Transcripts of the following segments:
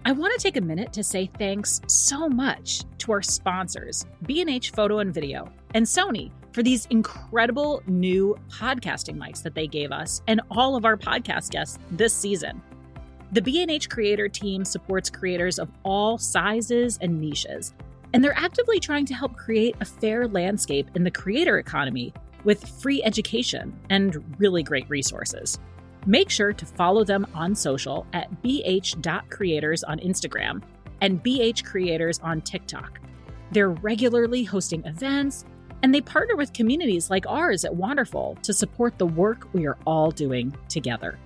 I want to take a minute to say thanks so much to our sponsors, B&H Photo and Video, and Sony for these incredible new podcasting mics that they gave us and all of our podcast guests this season. The B&H Creator team supports creators of all sizes and niches, and they're actively trying to help create a fair landscape in the creator economy with free education and really great resources. Make sure to follow them on social at bh.creators on Instagram and bhcreators on TikTok. They're regularly hosting events, and they partner with communities like ours at Wonderful to support the work we are all doing together.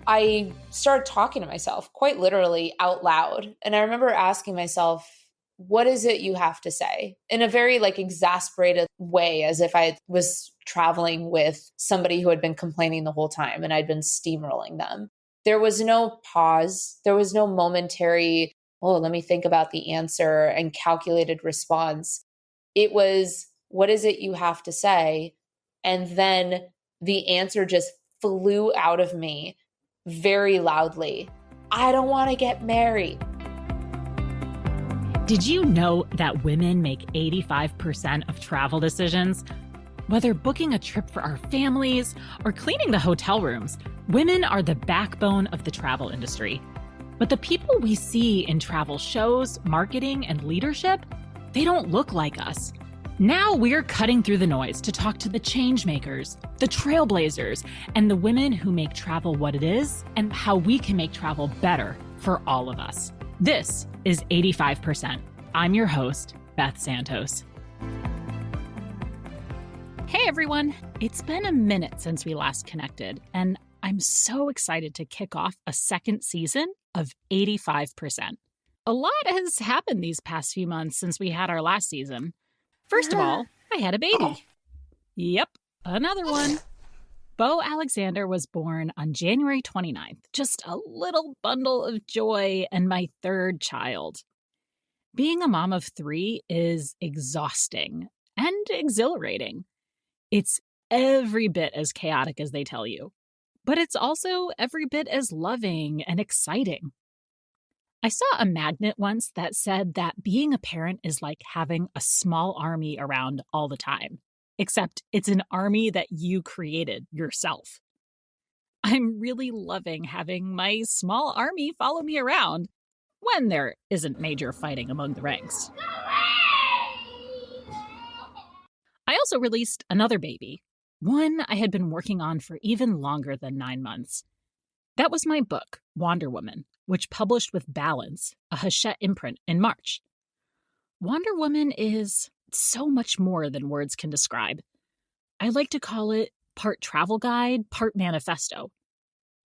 I started talking to myself quite literally out loud. And I remember asking myself, what is it you have to say? In a very exasperated way, as if I was traveling with somebody who had been complaining the whole time and I'd been steamrolling them. There was no pause. There was no momentary, let me think about the answer and calculated response. It was, what is it you have to say? And then the answer just flew out of me very loudly. I don't want to get married. Did you know that women make 85% of travel decisions? Whether booking a trip for our families or cleaning the hotel rooms, women are the backbone of the travel industry. But the people we see in travel shows, marketing, and leadership, they don't look like us. Now we're cutting through the noise to talk to the changemakers, the trailblazers, and the women who make travel what it is and how we can make travel better for all of us. This is 85%. I'm your host, Beth Santos. Hey everyone, it's been a minute since we last connected, and I'm so excited to kick off a second season of 85%. A lot has happened these past few months since we had our last season. First of all, I had a baby. Yep, another one. Bo Alexander was born on January 29th, just a little bundle of joy and my third child. Being a mom of 3 is exhausting and exhilarating. It's every bit as chaotic as they tell you, but it's also every bit as loving and exciting. I saw a magnet once that said that being a parent is like having a small army around all the time, except it's an army that you created yourself. I'm really loving having my small army follow me around when there isn't major fighting among the ranks. I also released another baby, one I had been working on for even longer than 9 months. That was my book, Wonder Woman, which published with Balance, a Hachette imprint, in March. Wonder Woman is so much more than words can describe. I like to call it part travel guide, part manifesto.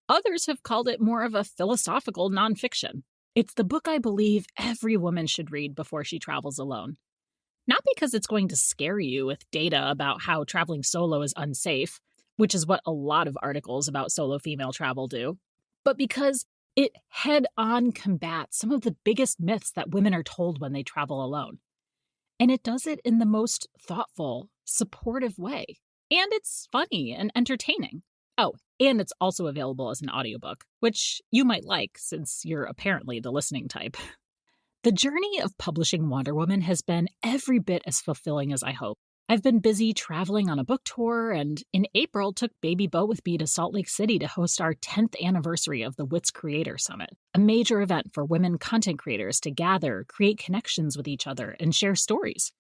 Others have called it more of a philosophical nonfiction. It's the book I believe every woman should read before she travels alone. Not because it's going to scare you with data about how traveling solo is unsafe, which is what a lot of articles about solo female travel do, but because it head-on combats some of the biggest myths that women are told when they travel alone. And it does it in the most thoughtful, supportive way. And it's funny and entertaining. Oh, and it's also available as an audiobook, which you might like since you're apparently the listening type. The journey of publishing Wonder Woman has been every bit as fulfilling as I hoped. I've been busy traveling on a book tour, and in April took baby Bo with me to Salt Lake City to host our 10th anniversary of the WITS Creator Summit, a major event for women content creators to gather, create connections with each other, and share stories.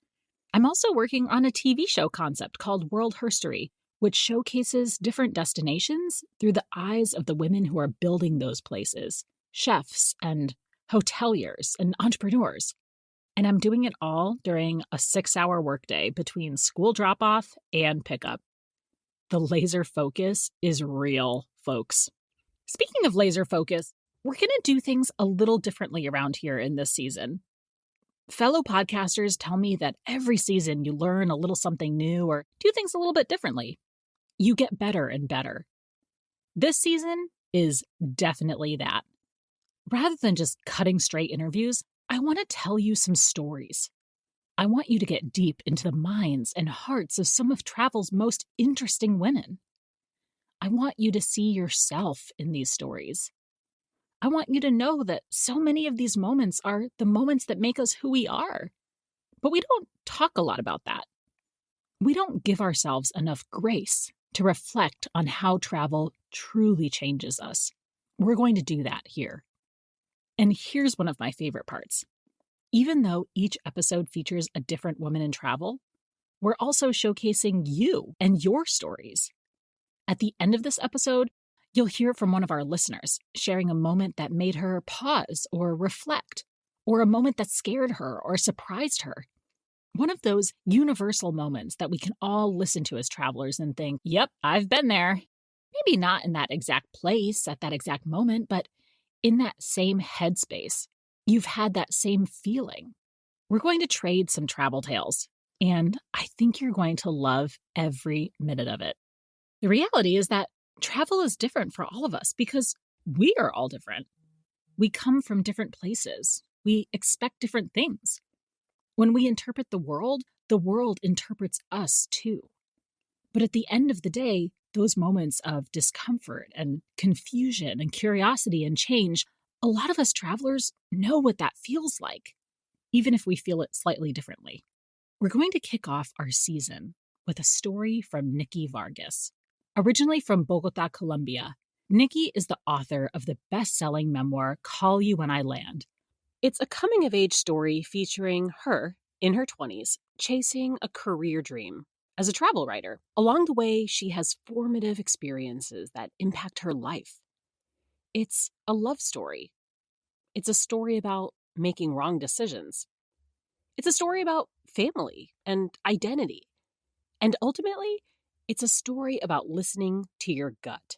I'm also working on a TV show concept called World Herstory, which showcases different destinations through the eyes of the women who are building those places, chefs and hoteliers and entrepreneurs. And I'm doing it all during a 6-hour workday between school drop-off and pickup. The laser focus is real, folks. Speaking of laser focus, we're going to do things a little differently around here in this season. Fellow podcasters tell me that every season you learn a little something new or do things a little bit differently. You get better and better. This season is definitely that. Rather than just cutting straight interviews, I want to tell you some stories. I want you to get deep into the minds and hearts of some of travel's most interesting women. I want you to see yourself in these stories. I want you to know that so many of these moments are the moments that make us who we are. But we don't talk a lot about that. We don't give ourselves enough grace to reflect on how travel truly changes us. We're going to do that here. And here's one of my favorite parts. Even though each episode features a different woman in travel, we're also showcasing you and your stories. At the end of this episode, you'll hear from one of our listeners sharing a moment that made her pause or reflect, or a moment that scared her or surprised her. One of those universal moments that we can all listen to as travelers and think, yep, I've been there. Maybe not in that exact place at that exact moment, but in that same headspace. You've had that same feeling. We're going to trade some travel tales, and I think you're going to love every minute of it. The reality is that travel is different for all of us because we are all different. We come from different places. We expect different things. When we interpret the world interprets us too. But at the end of the day, those moments of discomfort and confusion and curiosity and change, a lot of us travelers know what that feels like, even if we feel it slightly differently. We're going to kick off our season with a story from Nikki Vargas. Originally from Bogota, Colombia, Nikki is the author of the best-selling memoir, Call You When I Land. It's a coming-of-age story featuring her, in her 20s, chasing a career dream as a travel writer. Along the way, she has formative experiences that impact her life. It's a love story. It's a story about making wrong decisions. It's a story about family and identity. And ultimately, it's a story about listening to your gut.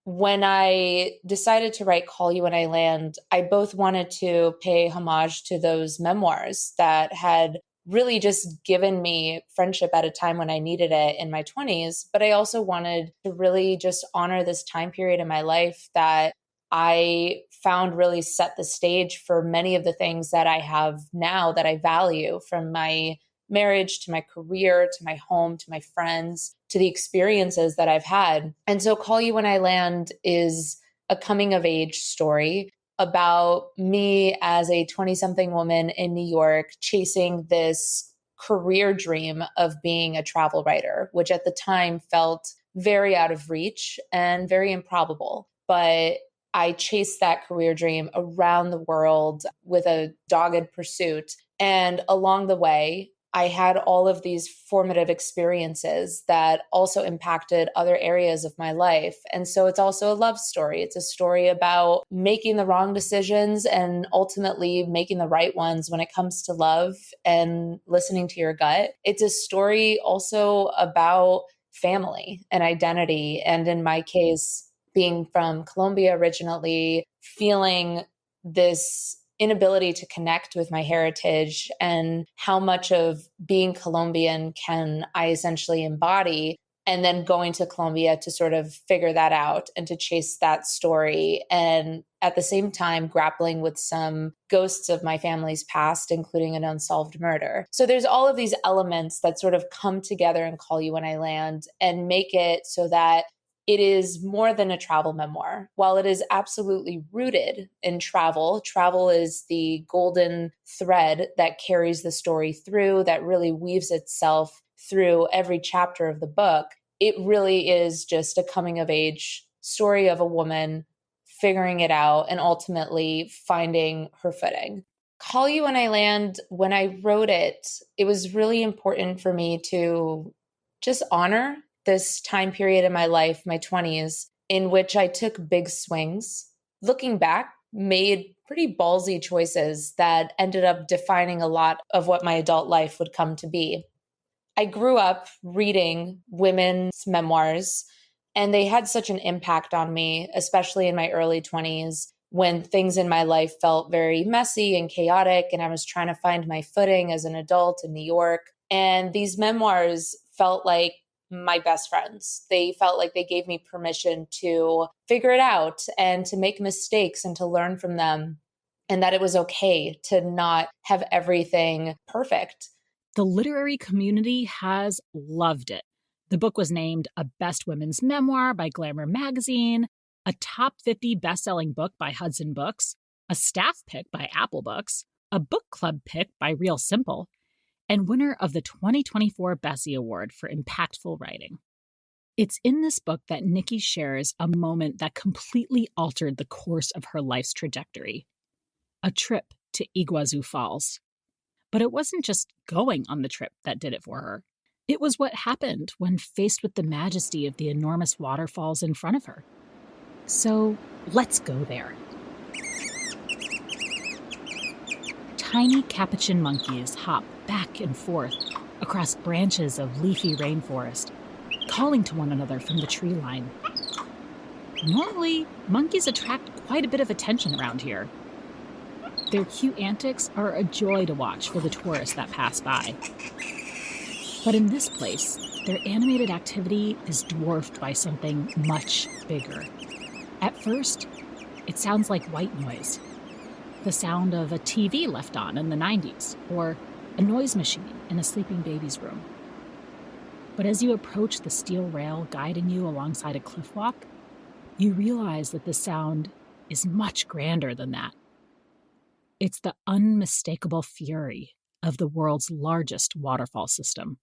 When I decided to write Call You When I Land, I both wanted to pay homage to those memoirs that had really just given me friendship at a time when I needed it in my 20s. But I also wanted to really just honor this time period in my life that I found really set the stage for many of the things that I have now that I value, from my marriage to my career to my home to my friends to the experiences that I've had. And so Call You When I Land is a coming of age story about me as a 20-something woman in New York chasing this career dream of being a travel writer, which at the time felt very out of reach and very improbable. But I chased that career dream around the world with a dogged pursuit. And along the way, I had all of these formative experiences that also impacted other areas of my life. And so it's also a love story. It's a story about making the wrong decisions and ultimately making the right ones when it comes to love and listening to your gut. It's a story also about family and identity. And in my case, being from Colombia originally, feeling this inability to connect with my heritage and how much of being Colombian can I essentially embody, and then going to Colombia to sort of figure that out and to chase that story. And at the same time, grappling with some ghosts of my family's past, including an unsolved murder. So there's all of these elements that sort of come together and Call You When I Land and make it so that it is more than a travel memoir. While it is absolutely rooted in travel, travel is the golden thread that carries the story through, that really weaves itself through every chapter of the book. It really is just a coming of age story of a woman figuring it out and ultimately finding her footing. Call You When I Land, when I wrote it, it was really important for me to just honor this time period in my life, my 20s, in which I took big swings. Looking back, made pretty ballsy choices that ended up defining a lot of what my adult life would come to be. I grew up reading women's memoirs, and they had such an impact on me, especially in my early 20s, when things in my life felt very messy and chaotic, and I was trying to find my footing as an adult in New York. And these memoirs felt like my best friends. They felt like they gave me permission to figure it out and to make mistakes and to learn from them, and that it was okay to not have everything perfect. The literary community has loved it. The book was named a Best Women's Memoir by Glamour magazine. a top 50 best-selling book by Hudson Books, a staff pick by Apple Books, a book club pick by Real Simple, and winner of the 2024 Bessie Award for impactful writing. It's in this book that Nikki shares a moment that completely altered the course of her life's trajectory. A trip to Iguazu Falls. But it wasn't just going on the trip that did it for her. It was what happened when faced with the majesty of the enormous waterfalls in front of her. So let's go there. Tiny capuchin monkeys hop back and forth across branches of leafy rainforest, calling to one another from the tree line. Normally, monkeys attract quite a bit of attention around here. Their cute antics are a joy to watch for the tourists that pass by. But in this place, their animated activity is dwarfed by something much bigger. At first, it sounds like white noise. The sound of a TV left on in the 90s, or a noise machine in a sleeping baby's room. But as you approach the steel rail guiding you alongside a cliff walk, you realize that the sound is much grander than that. It's the unmistakable fury of the world's largest waterfall system.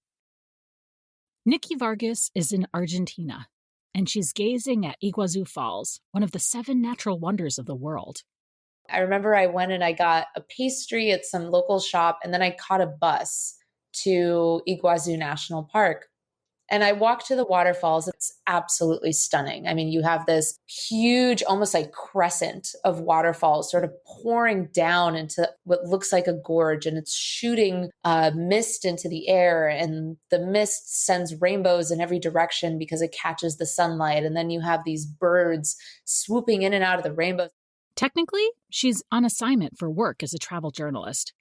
Nikki Vargas is in Argentina, and she's gazing at Iguazu Falls, one of the 7 natural wonders of the world. I remember I went and I got a pastry at some local shop, and then I caught a bus to Iguazu National Park. And I walked to the waterfalls. It's absolutely stunning. I mean, you have this huge, almost like crescent of waterfalls sort of pouring down into what looks like a gorge, and it's shooting mist into the air, and the mist sends rainbows in every direction because it catches the sunlight. And then you have these birds swooping in and out of the rainbow. Technically, she's on assignment for work as a travel journalist.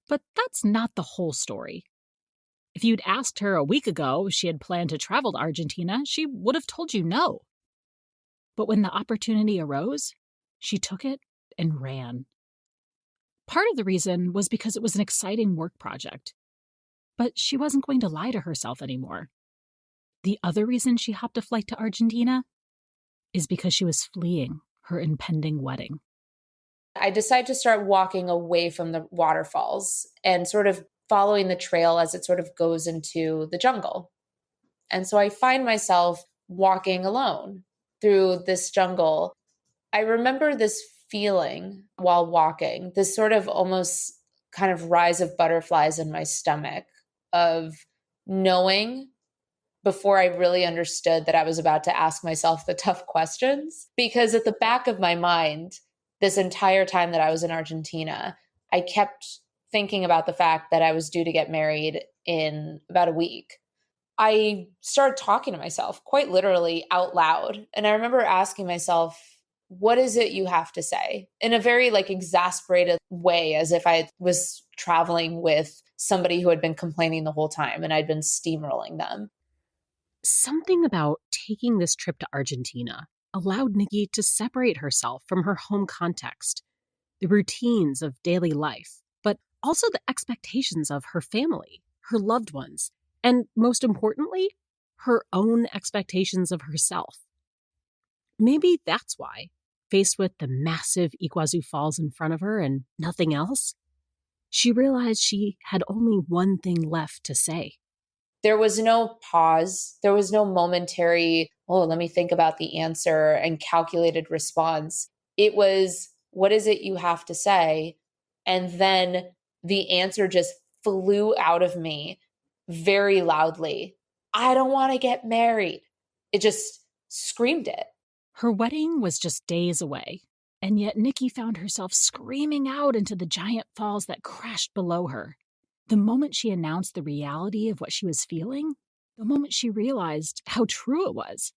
But that's not the whole story. If you'd asked her a week ago if she had planned to travel to Argentina, she would have told you no. But when the opportunity arose, she took it and ran. Part of the reason was because it was an exciting work project. But she wasn't going to lie to herself anymore. The other reason she hopped a flight to Argentina is because she was fleeing her impending wedding. I decided to start walking away from the waterfalls and sort of following the trail as it sort of goes into the jungle. And so I find myself walking alone through this jungle. I remember this feeling while walking, this sort of almost kind of rise of butterflies in my stomach of knowing before I really understood that I was about to ask myself the tough questions. Because at the back of my mind, this entire time that I was in Argentina, I kept thinking about the fact that I was due to get married in about a week. I started talking to myself quite literally out loud. And I remember asking myself, what is it you have to say? In a very exasperated way, as if I was traveling with somebody who had been complaining the whole time and I'd been steamrolling them. Something about taking this trip to Argentina allowed Nikki to separate herself from her home context, the routines of daily life, but also the expectations of her family, her loved ones, and most importantly, her own expectations of herself. Maybe that's why, faced with the massive Iguazu Falls in front of her and nothing else, she realized she had only one thing left to say. There was no pause. There was no momentary, let me think about the answer and calculated response. It was, what is it you have to say? And then the answer just flew out of me very loudly. I don't want to get married. It just screamed it. Her wedding was just days away, and yet Nikki found herself screaming out into the giant falls that crashed below her. The moment she announced the reality of what she was feeling, the moment she realized how true it was,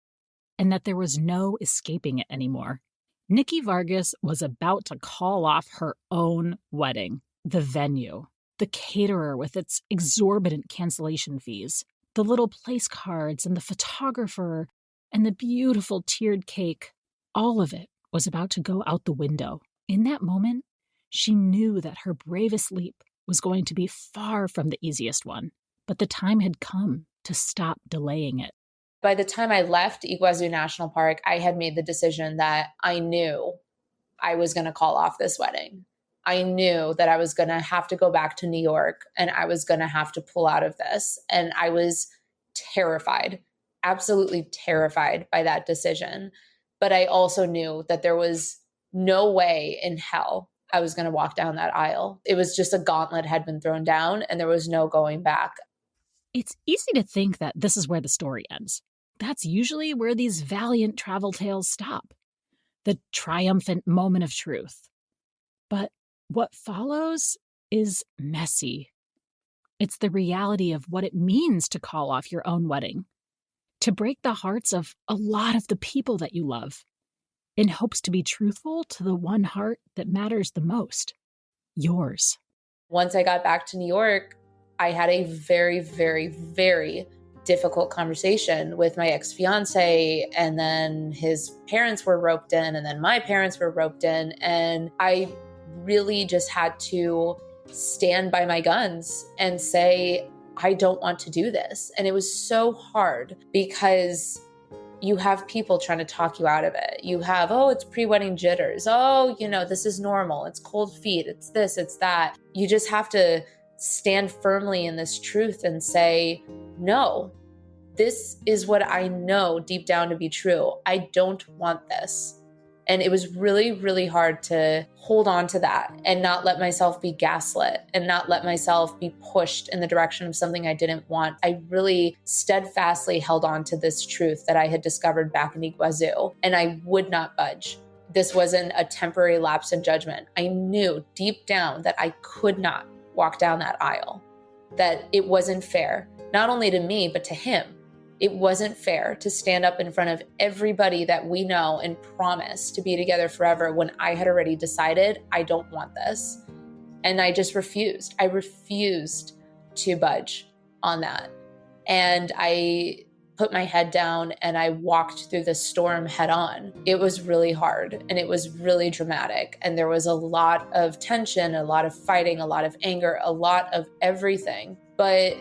and that there was no escaping it anymore, Nikki Vargas was about to call off her own wedding. The venue, the caterer with its exorbitant cancellation fees, the little place cards and the photographer and the beautiful tiered cake, all of it was about to go out the window. In that moment, she knew that her bravest leap was going to be far from the easiest one, but the time had come to stop delaying it. By the time I left Iguazu National Park, I had made the decision that I knew I was going to call off this wedding. I knew that I was going to have to go back to New York and I was going to have to pull out of this. And I was terrified, absolutely terrified by that decision. But I also knew that there was no way in hell I was going to walk down that aisle. It was just a gauntlet had been thrown down and there was no going back. It's easy to think that this is where the story ends. That's usually where these valiant travel tales stop. The triumphant moment of truth. But what follows is messy. It's the reality of what it means to call off your own wedding, to break the hearts of a lot of the people that you love, in hopes to be truthful to the one heart that matters the most, yours. Once I got back to New York, I had a very, very, very difficult conversation with my ex-fiance, and then his parents were roped in, and then my parents were roped in, and I really just had to stand by my guns and say, I don't want to do this. And it was so hard because you have people trying to talk you out of it. You have, oh, it's pre-wedding jitters. Oh, this is normal. It's cold feet. It's this, it's that. You just have to stand firmly in this truth and say, no, this is what I know deep down to be true. I don't want this. And it was really, really hard to hold on to that and not let myself be gaslit and not let myself be pushed in the direction of something I didn't want. I really steadfastly held on to this truth that I had discovered back in Iguazu, and I would not budge. This wasn't a temporary lapse in judgment. I knew deep down that I could not walk down that aisle, that it wasn't fair, not only to me, but to him. It wasn't fair to stand up in front of everybody that we know and promise to be together forever when I had already decided I don't want this. And I just refused. I refused to budge on that. And I put my head down and I walked through the storm head on. It was really hard and it was really dramatic. And there was a lot of tension, a lot of fighting, a lot of anger, a lot of everything. But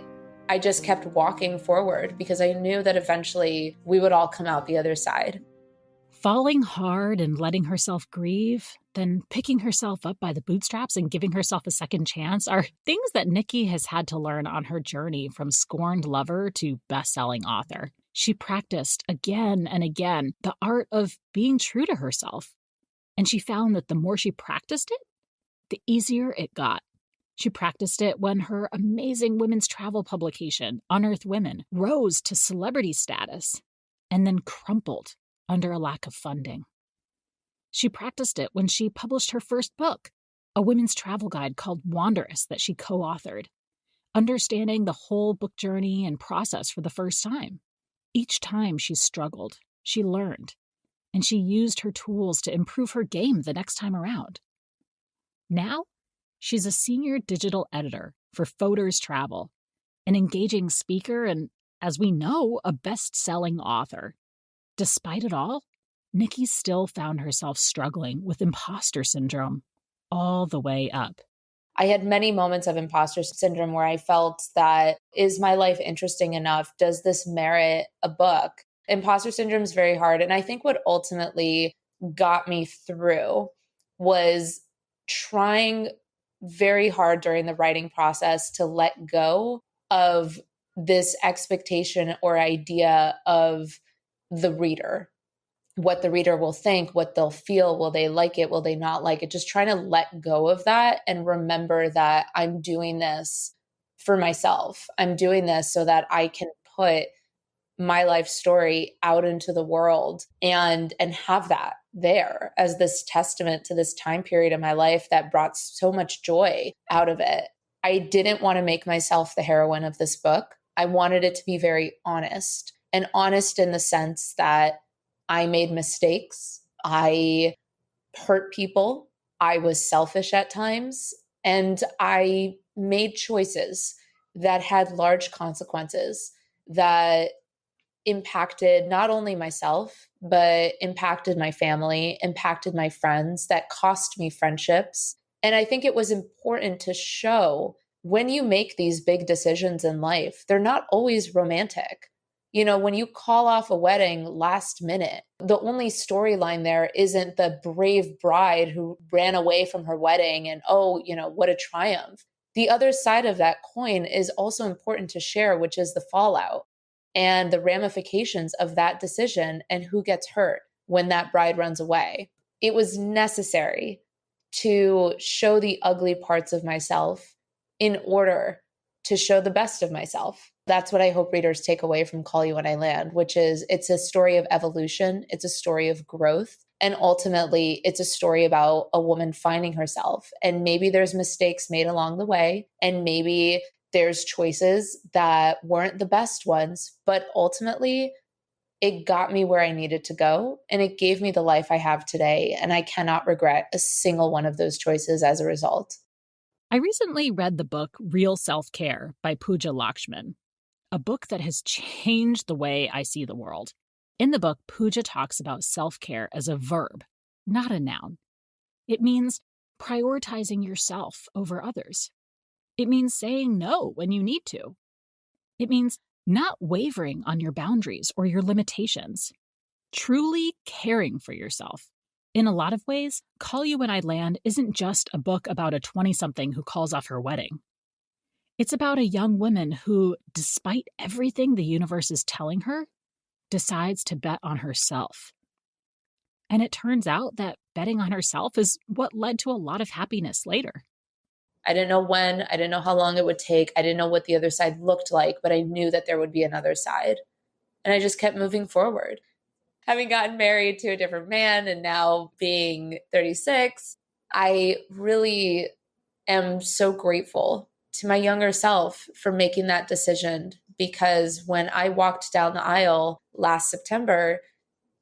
I just kept walking forward because I knew that eventually we would all come out the other side. Falling hard and letting herself grieve, then picking herself up by the bootstraps and giving herself a second chance are things that Nikki has had to learn on her journey from scorned lover to best-selling author. She practiced again and again the art of being true to herself. And she found that the more she practiced it, the easier it got. She practiced it when her amazing women's travel publication, Unearthed Women, rose to celebrity status and then crumpled under a lack of funding. She practiced it when she published her first book, a women's travel guide called Wanderess that she co-authored, understanding the whole book journey and process for the first time. Each time she struggled, she learned, and she used her tools to improve her game the next time around. Now, she's a senior digital editor for Fodor's Travel, an engaging speaker, and, as we know, a best-selling author. Despite it all, Nikki still found herself struggling with imposter syndrome all the way up. I had many moments of imposter syndrome where I felt that, is my life interesting enough? Does this merit a book? Imposter syndrome is very hard. And I think what ultimately got me through was trying very hard during the writing process to let go of this expectation or idea of the reader, what the reader will think, what they'll feel, will they like it, will they not like it, just trying to let go of that and remember that I'm doing this for myself. I'm doing this so that I can put my life story out into the world and have that there as this testament to this time period in my life that brought so much joy out of it. I didn't want to make myself the heroine of this book. I wanted it to be very honest, and honest in the sense that I made mistakes. I hurt people. I was selfish at times, and I made choices that had large consequences that impacted not only myself, but impacted my family, impacted my friends, that cost me friendships. And I think it was important to show when you make these big decisions in life, they're not always romantic. You know, when you call off a wedding last minute, the only storyline there isn't the brave bride who ran away from her wedding and, oh, you know, what a triumph. The other side of that coin is also important to share, which is the fallout and the ramifications of that decision and who gets hurt when that bride runs away. It was necessary to show the ugly parts of myself in order to show the best of myself. That's what I hope readers take away from Call You When I Land, which is it's a story of evolution. It's a story of growth. And ultimately, it's a story about a woman finding herself. And maybe there's mistakes made along the way. And maybe there's choices that weren't the best ones. But ultimately, it got me where I needed to go. And it gave me the life I have today. And I cannot regret a single one of those choices as a result. I recently read the book Real Self-Care by Pooja Lakshman, a book that has changed the way I see the world. In the book, Pooja talks about self-care as a verb, not a noun. It means prioritizing yourself over others. It means saying no when you need to. It means not wavering on your boundaries or your limitations. Truly caring for yourself. In a lot of ways, Call You When I Land isn't just a book about a 20-something who calls off her wedding. It's about a young woman who, despite everything the universe is telling her, decides to bet on herself. And it turns out that betting on herself is what led to a lot of happiness later. I didn't know when, I didn't know how long it would take, I didn't know what the other side looked like, but I knew that there would be another side. And I just kept moving forward. Having gotten married to a different man and now being 36, I really am so grateful to my younger self for making that decision, because when I walked down the aisle last September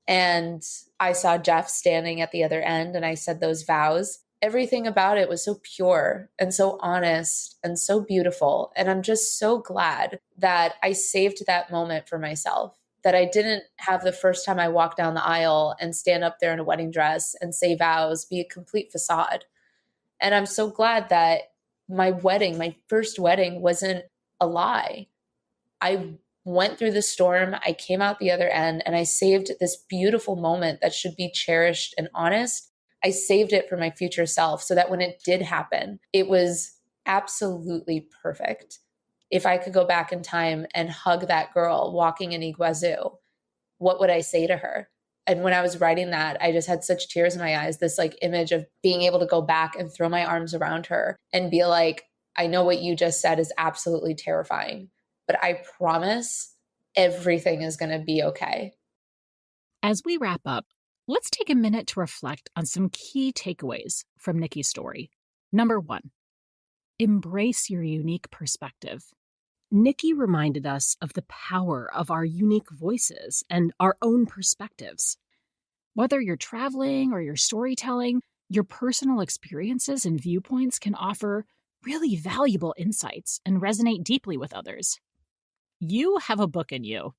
and I saw Jeff standing at the other end and I said those vows, everything about it was so pure and so honest and so beautiful. And I'm just so glad that I saved that moment for myself, that I didn't have the first time I walked down the aisle and stand up there in a wedding dress and say vows be a complete facade. And I'm so glad that my wedding, my first wedding, wasn't a lie. I went through the storm, I came out the other end, and I saved this beautiful moment that should be cherished and honest. I saved it for my future self so that when it did happen, it was absolutely perfect. If I could go back in time and hug that girl walking in Iguazu, what would I say to her? And when I was writing that, I just had such tears in my eyes, this like image of being able to go back and throw my arms around her and be like, I know what you just said is absolutely terrifying, but I promise everything is going to be okay. As we wrap up, let's take a minute to reflect on some key takeaways from Nikki's story. Number 1, embrace your unique perspective. Nikki reminded us of the power of our unique voices and our own perspectives. Whether you're traveling or you're storytelling, your personal experiences and viewpoints can offer really valuable insights and resonate deeply with others. You have a book in you.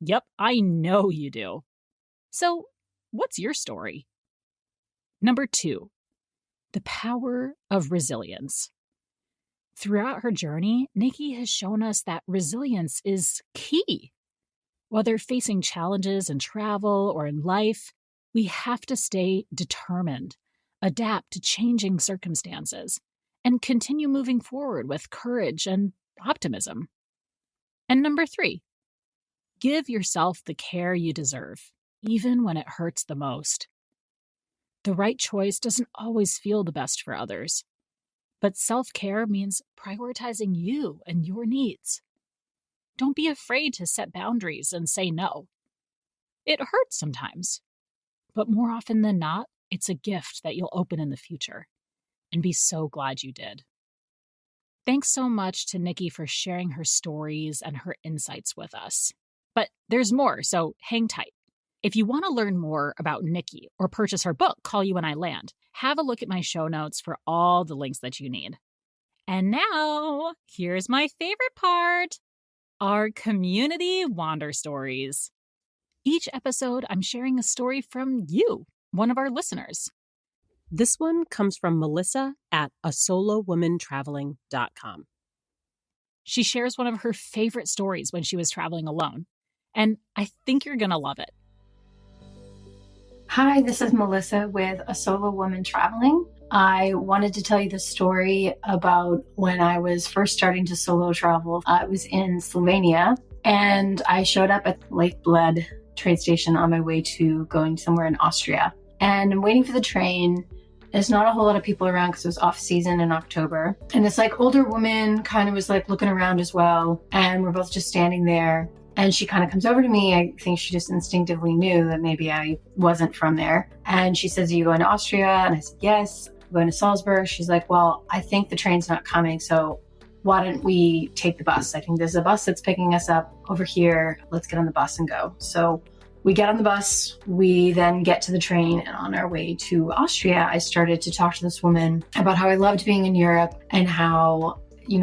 Yep, I know you do. So, what's your story? Number 2, the power of resilience. Throughout her journey, Nikki has shown us that resilience is key. Whether facing challenges in travel or in life, we have to stay determined, adapt to changing circumstances, and continue moving forward with courage and optimism. And number 3, give yourself the care you deserve, even when it hurts the most. The right choice doesn't always feel the best for others. But self-care means prioritizing you and your needs. Don't be afraid to set boundaries and say no. It hurts sometimes, but more often than not, it's a gift that you'll open in the future and be so glad you did. Thanks so much to Nikki for sharing her stories and her insights with us. But there's more, so hang tight. If you want to learn more about Nikki or purchase her book, Call You When I Land, have a look at my show notes for all the links that you need. And now, here's my favorite part, our community wander stories. Each episode, I'm sharing a story from you, one of our listeners. This one comes from Melissa at aSoloWomanTraveling.com. She shares one of her favorite stories when she was traveling alone. and I think you're going to love it. Hi, this is Melissa with A Solo Woman Traveling. I wanted to tell you the story about when I was first starting to solo travel. I was in Slovenia, and I showed up at Lake Bled train station on my way to going somewhere in Austria. And I'm waiting for the train. There's not a whole lot of people around because it was off season in October. And this older woman kind of was looking around as well. And we're both just standing there. And she kind of comes over to me. I think she just instinctively knew that maybe I wasn't from there. And she says, "Are you going to Austria?" And I said, "Yes." I'm going to Salzburg. She's like, "Well, I think the train's not coming. So why don't we take the bus? I think there's a bus that's picking us up over here. Let's get on the bus and go." So we get on the bus. We then get to the train. And on our way to Austria, I started to talk to this woman about how I loved being in Europe and how,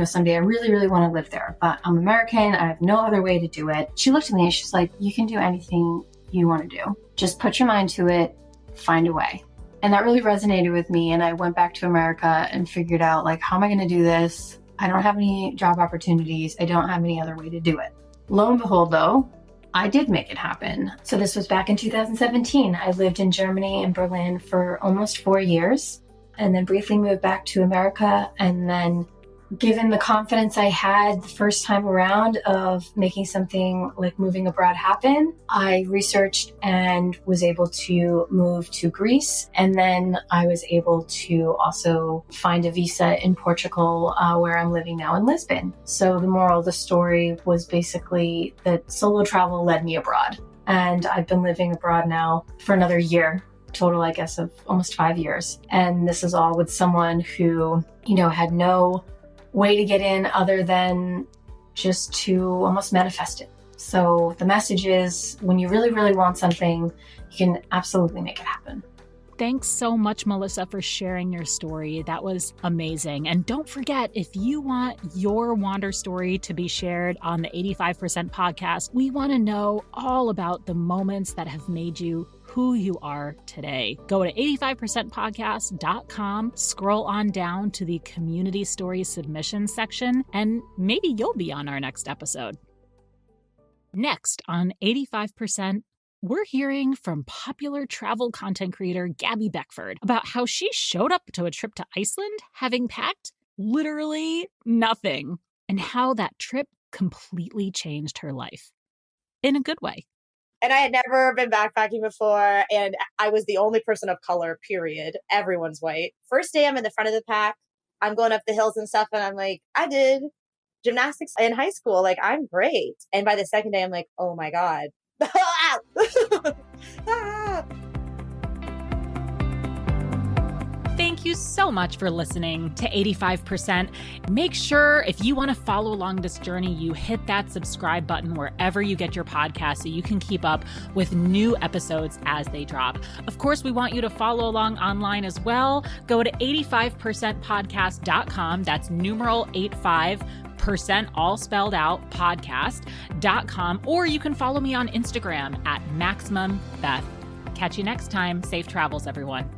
someday I really, really want to live there, but I'm American. I have no other way to do it. She looked at me and she's like, "You can do anything you want to do. Just put your mind to it, find a way." And that really resonated with me. And I went back to America and figured out, how am I going to do this? I don't have any job opportunities. I don't have any other way to do it. Lo and behold, though, I did make it happen. So this was back in 2017. I lived in Germany and Berlin for almost 4 years, and then briefly moved back to America. And then, given the confidence I had the first time around of making something like moving abroad happen, I researched and was able to move to Greece. And then I was able to also find a visa in Portugal, where I'm living now in Lisbon. So the moral of the story was basically that solo travel led me abroad. And I've been living abroad now for another year. Total, I guess, of almost 5 years. And this is all with someone who, had no way to get in other than just to almost manifest it. So the message is, when you really, really want something, you can absolutely make it happen. Thanks so much, Melissa, for sharing your story. That was amazing. And don't forget, if you want your Wander story to be shared on the 85% podcast, we want to know all about the moments that have made you who you are today. Go to 85percentpodcast.com, scroll on down to the community story submission section, and maybe you'll be on our next episode. Next on 85%, we're hearing from popular travel content creator Gabby Beckford about how she showed up to a trip to Iceland having packed literally nothing, and how that trip completely changed her life. In a good way. And I had never been backpacking before, and I was the only person of color, period. Everyone's white. First day I'm in the front of the pack. I'm going up the hills and stuff, and I'm like, I did gymnastics in high school. I'm great. And by the second day, I'm like, oh my God. Thank you so much for listening to 85%. Make sure, if you want to follow along this journey, you hit that subscribe button wherever you get your podcast so you can keep up with new episodes as they drop. Of course, we want you to follow along online as well. Go to 85percentpodcast.com. That's numeral 85%, all spelled out, podcast.com. Or you can follow me on Instagram at MaximumBeth. Catch you next time. Safe travels, everyone.